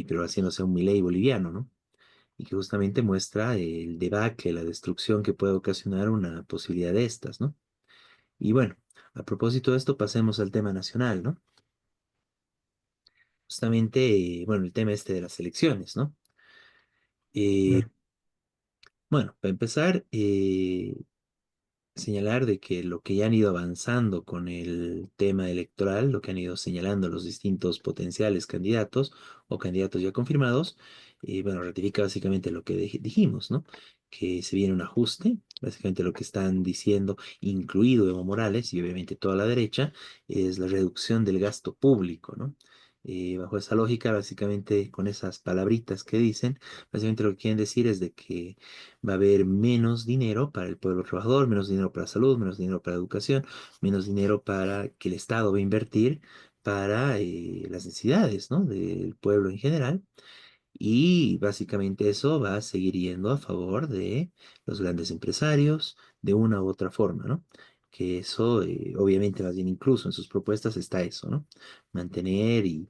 pero haciéndose un Milei boliviano, ¿no? Y que justamente muestra el debacle, la destrucción que puede ocasionar una posibilidad de estas, ¿no? Y bueno, a propósito de esto, pasemos al tema nacional, ¿no? Justamente, bueno, el tema este de las elecciones, ¿no? Eh, Claro, bueno, para empezar, señalar de que lo que ya han ido avanzando con el tema electoral, lo que han ido señalando los distintos potenciales candidatos o candidatos ya confirmados, bueno, ratifica básicamente lo que dijimos, ¿no? Que se viene un ajuste, básicamente lo que están diciendo, incluido Evo Morales y obviamente toda la derecha, es la reducción del gasto público, ¿no? Bajo esa lógica, básicamente con esas palabritas que dicen, básicamente lo que quieren decir es de que va a haber menos dinero para el pueblo trabajador, menos dinero para salud, menos dinero para educación, menos dinero para que el Estado va a invertir para las necesidades, ¿no? Del pueblo en general. Y básicamente eso va a seguir yendo a favor de los grandes empresarios de una u otra forma, ¿no? Que eso, obviamente, más bien incluso en sus propuestas está eso, ¿no? Mantener y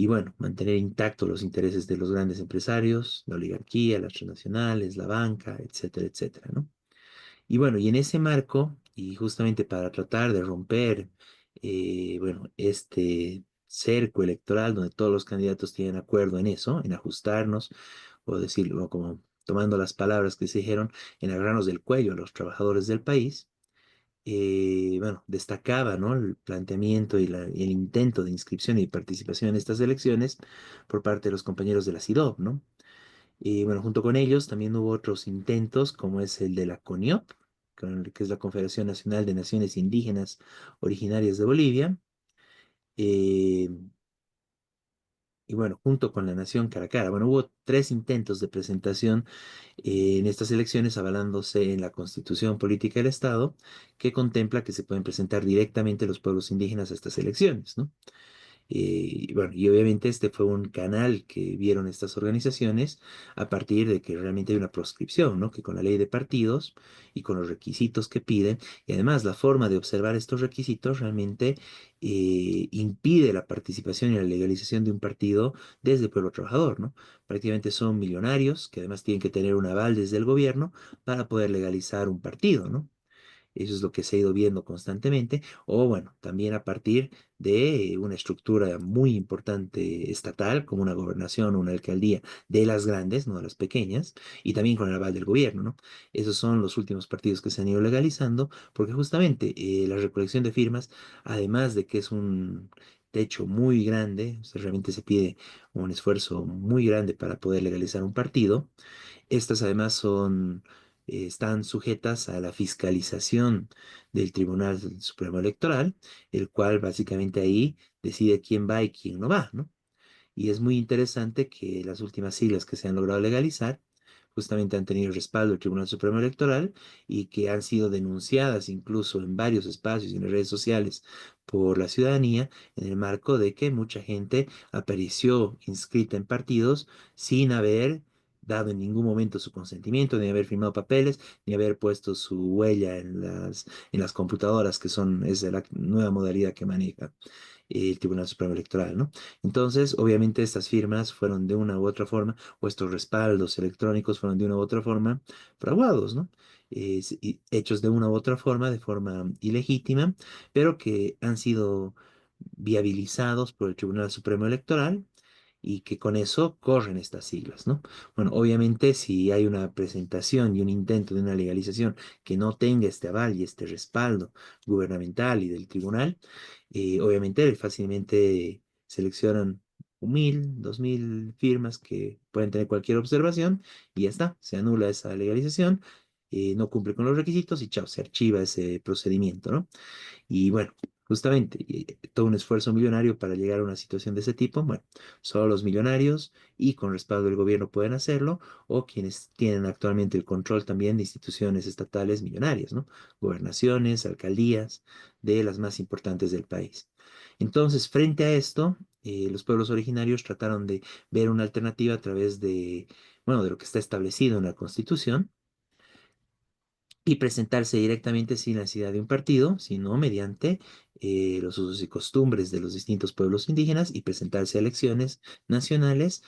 bueno, mantener intactos los intereses de los grandes empresarios, la oligarquía, las transnacionales, la banca, etcétera, etcétera, ¿no? Y bueno, y en ese marco, y justamente para tratar de romper, bueno, este cerco electoral donde todos los candidatos tienen acuerdo en eso, en ajustarnos, o decirlo como tomando las palabras que se dijeron, en agarrarnos del cuello a los trabajadores del país, bueno, destacaba, ¿no? El planteamiento y el intento de inscripción y participación en estas elecciones por parte de los compañeros de la CIDOB, ¿no? Y bueno, junto con ellos también hubo otros intentos, como es el de la CONIOP, que es la Confederación Nacional de Naciones Indígenas Originarias de Bolivia, eh, y bueno, junto con la Nación Caracara. Bueno, hubo tres intentos de presentación en estas elecciones avalándose en la Constitución Política del Estado, que contempla que se pueden presentar directamente los pueblos indígenas a estas elecciones, ¿no? Y bueno, y obviamente este fue un canal que vieron estas organizaciones a partir de que realmente hay una proscripción, ¿no? Que con la ley de partidos y con los requisitos que piden, y además la forma de observar estos requisitos realmente impide la participación y la legalización de un partido desde el pueblo trabajador, ¿no? Prácticamente son millonarios que además tienen que tener un aval desde el gobierno para poder legalizar un partido, ¿no? Eso es lo que se ha ido viendo constantemente. O bueno, también a partir de una estructura muy importante estatal, como una gobernación o una alcaldía de las grandes, no de las pequeñas, y también con el aval del gobierno, ¿no? Esos son los últimos partidos que se han ido legalizando, porque justamente la recolección de firmas, además de que es un techo muy grande, o sea, realmente se pide un esfuerzo muy grande para poder legalizar un partido. Estas además están sujetas a la fiscalización del Tribunal Supremo Electoral, el cual básicamente ahí decide quién va y quién no va, ¿no? Y es muy interesante que las últimas siglas que se han logrado legalizar justamente han tenido el respaldo del Tribunal Supremo Electoral y que han sido denunciadas incluso en varios espacios y en las redes sociales por la ciudadanía en el marco de que mucha gente apareció inscrita en partidos sin haber dado en ningún momento su consentimiento, ni haber firmado papeles, ni haber puesto su huella en las computadoras, es la nueva modalidad que maneja el Tribunal Supremo Electoral, ¿no? Entonces, obviamente estas firmas fueron de una u otra forma, o estos respaldos electrónicos fueron de una u otra forma fraguados, ¿no? Hechos de una u otra forma, de forma ilegítima, pero que han sido viabilizados por el Tribunal Supremo Electoral y que con eso corren estas siglas, ¿no? Bueno, obviamente si hay una presentación y un intento de una legalización que no tenga este aval y este respaldo gubernamental y del tribunal, obviamente fácilmente seleccionan 1.000, 2.000 firmas que pueden tener cualquier observación y ya está, se anula esa legalización, no cumple con los requisitos y chao, se archiva ese procedimiento, ¿no? Y bueno, justamente, todo un esfuerzo millonario para llegar a una situación de ese tipo. Bueno, solo los millonarios y con respaldo del gobierno pueden hacerlo, o quienes tienen actualmente el control también de instituciones estatales millonarias, ¿no? Gobernaciones, alcaldías, de las más importantes del país. Entonces, frente a esto, los pueblos originarios trataron de ver una alternativa a través de, bueno, de lo que está establecido en la Constitución y presentarse directamente sin necesidad de un partido, sino mediante los usos y costumbres de los distintos pueblos indígenas y presentarse a elecciones nacionales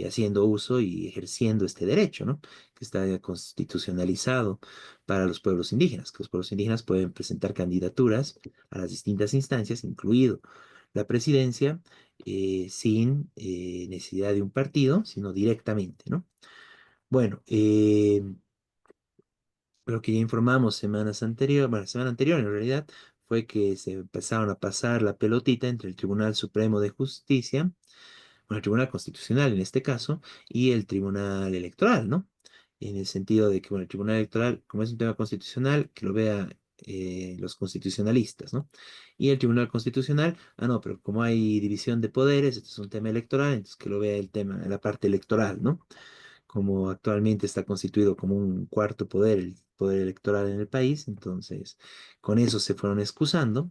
haciendo uso y ejerciendo este derecho, ¿no? Que está constitucionalizado para los pueblos indígenas, que los pueblos indígenas pueden presentar candidaturas a las distintas instancias, incluido la presidencia, sin necesidad de un partido, sino directamente, ¿no? Bueno, lo que ya informamos semanas anteriores, bueno, la semana anterior en realidad, fue que se empezaron a pasar la pelotita entre el Tribunal Supremo de Justicia, bueno, el Tribunal Constitucional en este caso, y el Tribunal Electoral, ¿no? En el sentido de que, bueno, el Tribunal Electoral, como es un tema constitucional, que lo vea los constitucionalistas, ¿no? Y el Tribunal Constitucional, no, pero como hay división de poderes, este es un tema electoral, entonces que lo vea el tema, la parte electoral, ¿no? Como actualmente está constituido como un cuarto poder, el poder electoral en el país, entonces con eso se fueron excusando.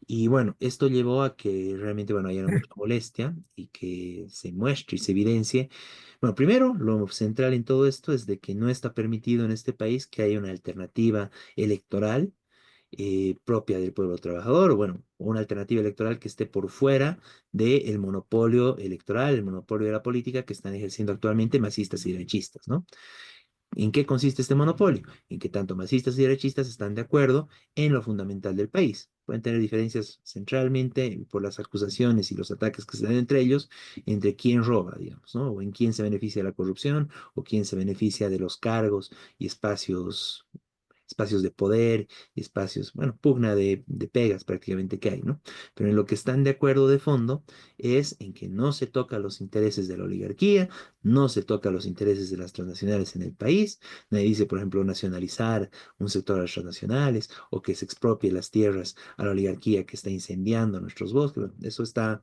Y bueno, esto llevó a que realmente, bueno, haya mucha molestia y que se muestre y se evidencie. Bueno, primero, lo central en todo esto es de que no está permitido en este país que haya una alternativa electoral propia del pueblo trabajador, o bueno, una alternativa electoral que esté por fuera del monopolio electoral, el monopolio de la política que están ejerciendo actualmente masistas y derechistas, ¿no? ¿En qué consiste este monopolio? En que tanto masistas y derechistas están de acuerdo en lo fundamental del país. Pueden tener diferencias centralmente por las acusaciones y los ataques que se dan entre ellos, entre quién roba, digamos, ¿no? O en quién se beneficia de la corrupción, o quién se beneficia de los cargos y espacios de poder, espacios, bueno, pugna de pegas prácticamente que hay, ¿no? Pero en lo que están de acuerdo de fondo es en que no se toca los intereses de la oligarquía, no se toca los intereses de las transnacionales en el país, nadie dice, por ejemplo, nacionalizar un sector de las transnacionales o que se expropie las tierras a la oligarquía que está incendiando nuestros bosques, bueno, eso está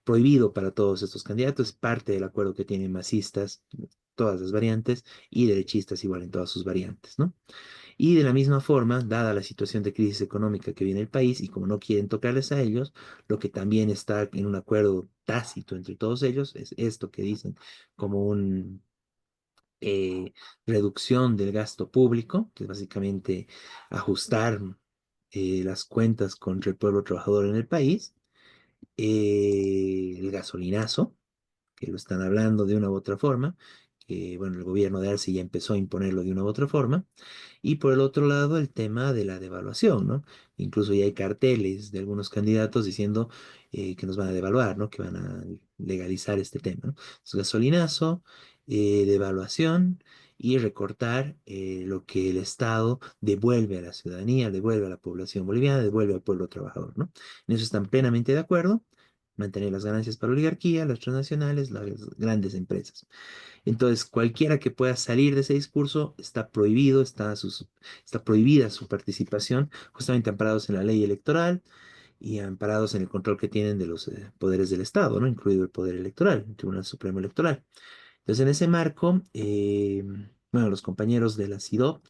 prohibido para todos estos candidatos, es parte del acuerdo que tienen masistas, todas las variantes, y derechistas igual en todas sus variantes, ¿no? Y de la misma forma, dada la situación de crisis económica que viene el país y como no quieren tocarles a ellos, lo que también está en un acuerdo tácito entre todos ellos es esto que dicen como un reducción del gasto público, que es básicamente ajustar las cuentas contra el pueblo trabajador en el país, el gasolinazo, que lo están hablando de una u otra forma, que bueno, el gobierno de Arce ya empezó a imponerlo de una u otra forma, y por el otro lado el tema de la devaluación, ¿no? Incluso ya hay carteles de algunos candidatos diciendo que nos van a devaluar, ¿no? Que van a legalizar este tema, ¿no? Entonces, gasolinazo, devaluación y recortar lo que el Estado devuelve a la ciudadanía, devuelve a la población boliviana, devuelve al pueblo trabajador, ¿no? En eso están plenamente de acuerdo. Mantener las ganancias para la oligarquía, las transnacionales, las grandes empresas. Entonces, cualquiera que pueda salir de ese discurso está prohibido, está prohibida su participación, justamente amparados en la ley electoral y amparados en el control que tienen de los poderes del Estado, ¿no? Incluido el poder electoral, el Tribunal Supremo Electoral. Entonces, en ese marco, bueno, los compañeros de la CIDOP,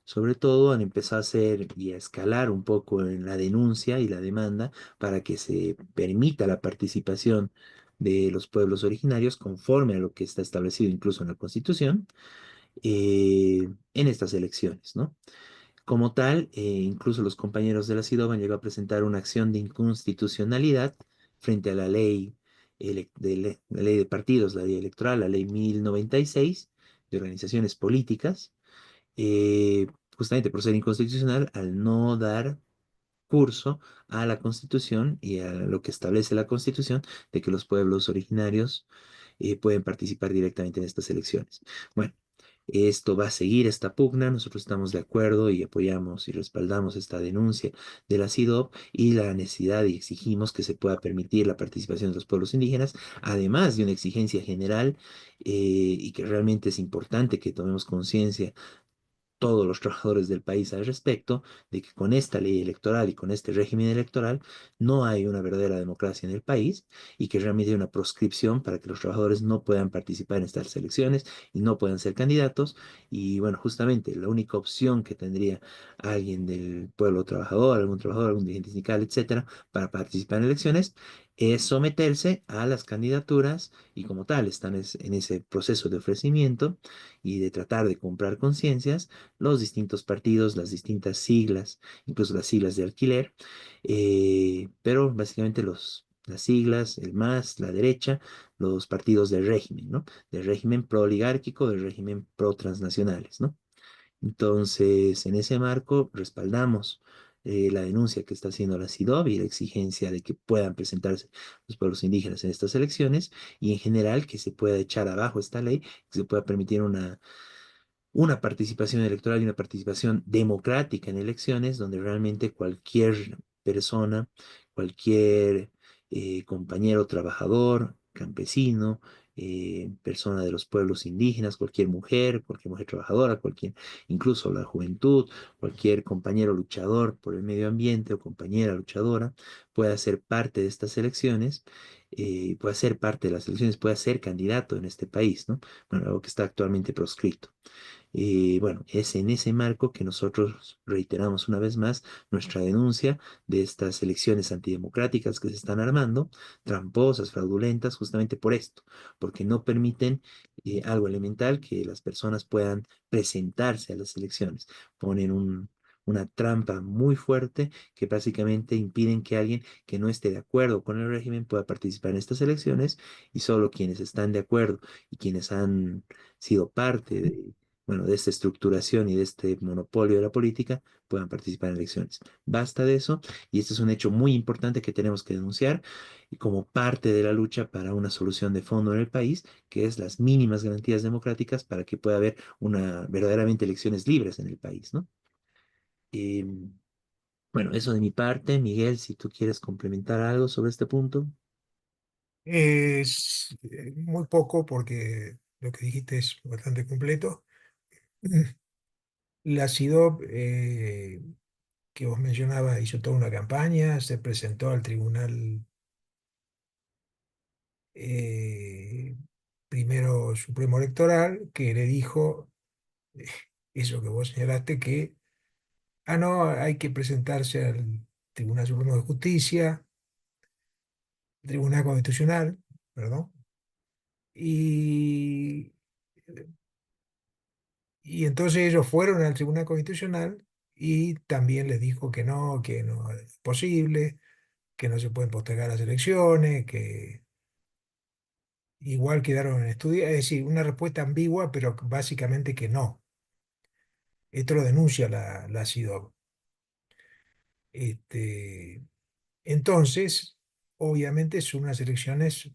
sobre todo, han empezado a hacer y a escalar un poco en la denuncia y la demanda para que se permita la participación de los pueblos originarios conforme a lo que está establecido incluso en la Constitución en estas elecciones, ¿no? Como tal, incluso los compañeros de la CIDOB han llegado a presentar una acción de inconstitucionalidad frente a la ley, la ley de partidos, la ley electoral, la ley 1096 de organizaciones políticas, eh, justamente por ser inconstitucional al no dar curso a la Constitución y a lo que establece la Constitución de que los pueblos originarios pueden participar directamente en estas elecciones. Bueno, esto va a seguir esta pugna, nosotros estamos de acuerdo y apoyamos y respaldamos esta denuncia de la CIDOB y la necesidad y exigimos que se pueda permitir la participación de los pueblos indígenas, además de una exigencia general y que realmente es importante que tomemos conciencia todos los trabajadores del país al respecto de que con esta ley electoral y con este régimen electoral no hay una verdadera democracia en el país y que realmente hay una proscripción para que los trabajadores no puedan participar en estas elecciones y no puedan ser candidatos. Y bueno, justamente la única opción que tendría alguien del pueblo trabajador, algún dirigente sindical, etcétera, para participar en elecciones es someterse a las candidaturas y como tal están en ese proceso de ofrecimiento y de tratar de comprar conciencias los distintos partidos, las distintas siglas, incluso las siglas de alquiler, pero básicamente las siglas, el MAS, la derecha, los partidos del régimen, ¿no? Del régimen pro-oligárquico, del régimen pro-transnacionales, ¿no? Entonces, en ese marco, respaldamos la denuncia que está haciendo la CIDOB y la exigencia de que puedan presentarse los pueblos indígenas en estas elecciones y en general que se pueda echar abajo esta ley, que se pueda permitir una participación electoral y una participación democrática en elecciones donde realmente cualquier persona, cualquier compañero trabajador, campesino, persona de los pueblos indígenas, cualquier mujer trabajadora, cualquier, incluso la juventud, cualquier compañero luchador por el medio ambiente o compañera luchadora, pueda ser parte de estas elecciones, pueda ser parte de las elecciones, pueda ser candidato en este país, ¿no? Bueno, algo que está actualmente proscrito. Bueno, es en ese marco que nosotros reiteramos una vez más nuestra denuncia de estas elecciones antidemocráticas que se están armando, tramposas, fraudulentas, justamente por esto, porque no permiten algo elemental que las personas puedan presentarse a las elecciones. Ponen una trampa muy fuerte que básicamente impiden que alguien que no esté de acuerdo con el régimen pueda participar en estas elecciones y solo quienes están de acuerdo y quienes han sido parte de bueno, de esta estructuración y de este monopolio de la política puedan participar en elecciones. Basta de eso y este es un hecho muy importante que tenemos que denunciar y como parte de la lucha para una solución de fondo en el país, que es las mínimas garantías democráticas para que pueda haber una verdaderamente elecciones libres en el país, ¿no? Eh, bueno, eso de mi parte, Miguel, si tú quieres complementar algo sobre este punto. Es muy poco porque lo que dijiste es bastante completo. La CIDOB que vos mencionabas hizo toda una campaña, se presentó al Tribunal eh, Primero Supremo Electoral, que le dijo eh, eso que vos señalaste, que, no, hay que presentarse al Tribunal Supremo de Justicia, Tribunal Constitucional, perdón, y, y entonces ellos fueron al Tribunal Constitucional y también les dijo que no es posible, que no se pueden postergar las elecciones, que igual quedaron en estudio, es decir, una respuesta ambigua, pero básicamente que no. Esto lo denuncia la CIDOB. Este, entonces, obviamente son unas elecciones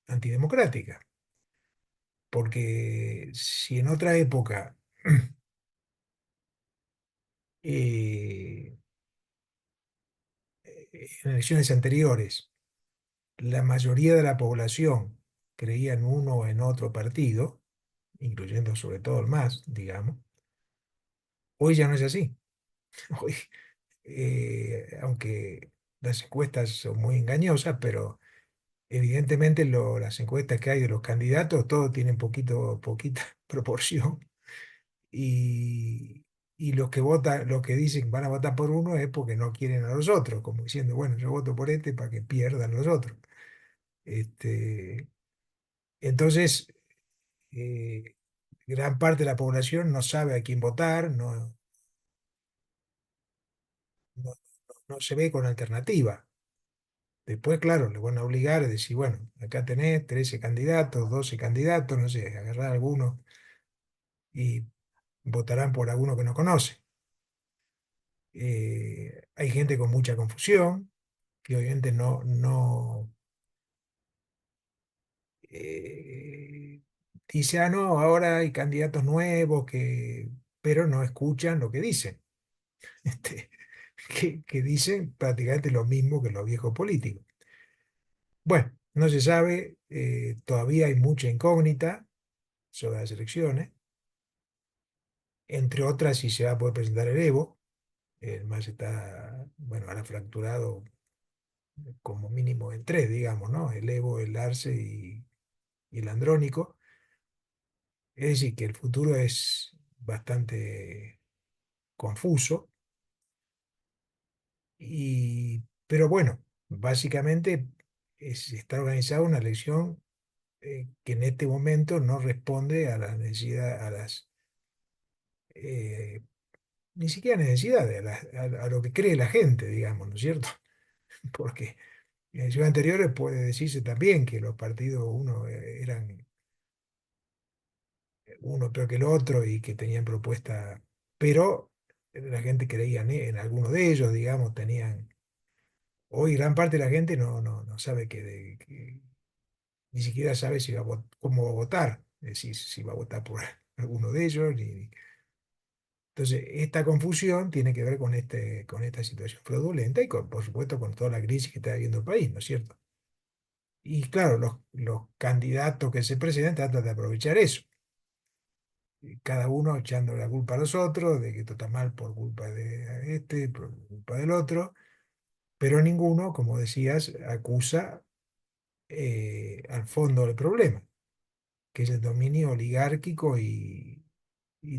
antidemocráticas, porque si en otra época, eh, en elecciones anteriores, la mayoría de la población creía en uno o en otro partido, incluyendo sobre todo el MAS, digamos, hoy ya no es así. Hoy, aunque las encuestas son muy engañosas, pero evidentemente las encuestas que hay de los candidatos, todos tienen poquita proporción. Y, y los que votan, los que dicen que van a votar por uno es porque no quieren a los otros, como diciendo, bueno, yo voto por este para que pierdan los otros. Este, entonces, eh, gran parte de la población no sabe a quién votar, no, no se ve con alternativa. Después, claro, le van a obligar a decir, bueno, acá tenés 13 candidatos, 12 candidatos, no sé, agarrar alguno y votarán por alguno que no conoce. Hay gente con mucha confusión, que obviamente eh, dice, no, ahora hay candidatos nuevos pero no escuchan lo que dicen, este, que dicen prácticamente lo mismo que los viejos políticos. Bueno, no se sabe, todavía hay mucha incógnita sobre las elecciones, entre otras si se va a poder presentar el Evo, el MAS está, bueno, ahora fracturado como mínimo en tres, digamos, ¿no? El Evo, el Arce y el Andrónico. Es decir, que el futuro es bastante confuso, pero bueno, básicamente está organizada una elección que en este momento no responde a las necesidades, eh, ni siquiera necesidades, a lo que cree la gente, digamos, ¿no es cierto? Porque en elecciones anteriores puede decirse también que los partidos, uno eran uno peor que el otro y que tenían propuestas, pero la gente creía en alguno de ellos, digamos, tenían. Hoy gran parte de la gente no sabe ni siquiera sabe si cómo va a votar, es decir, si va a votar por alguno de ellos. Entonces, esta confusión tiene que ver con esta situación fraudulenta y, por supuesto, con toda la crisis que está viviendo el país, ¿no es cierto? Y claro, los candidatos que se presentan tratan de aprovechar eso, y cada uno echando la culpa a los otros, de que esto está mal por culpa de este, por culpa del otro, pero ninguno, como decías, acusa al fondo del problema, que es el dominio oligárquico y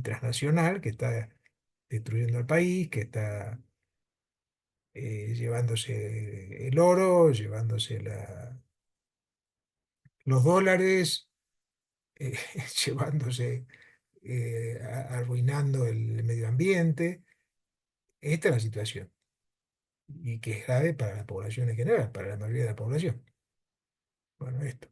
transnacional que está destruyendo el país, que está llevándose el oro, llevándose los dólares, eh, llevándose, arruinando el medio ambiente. Esta es la situación y que es grave para la población en general, para la mayoría de la población. Bueno, esto.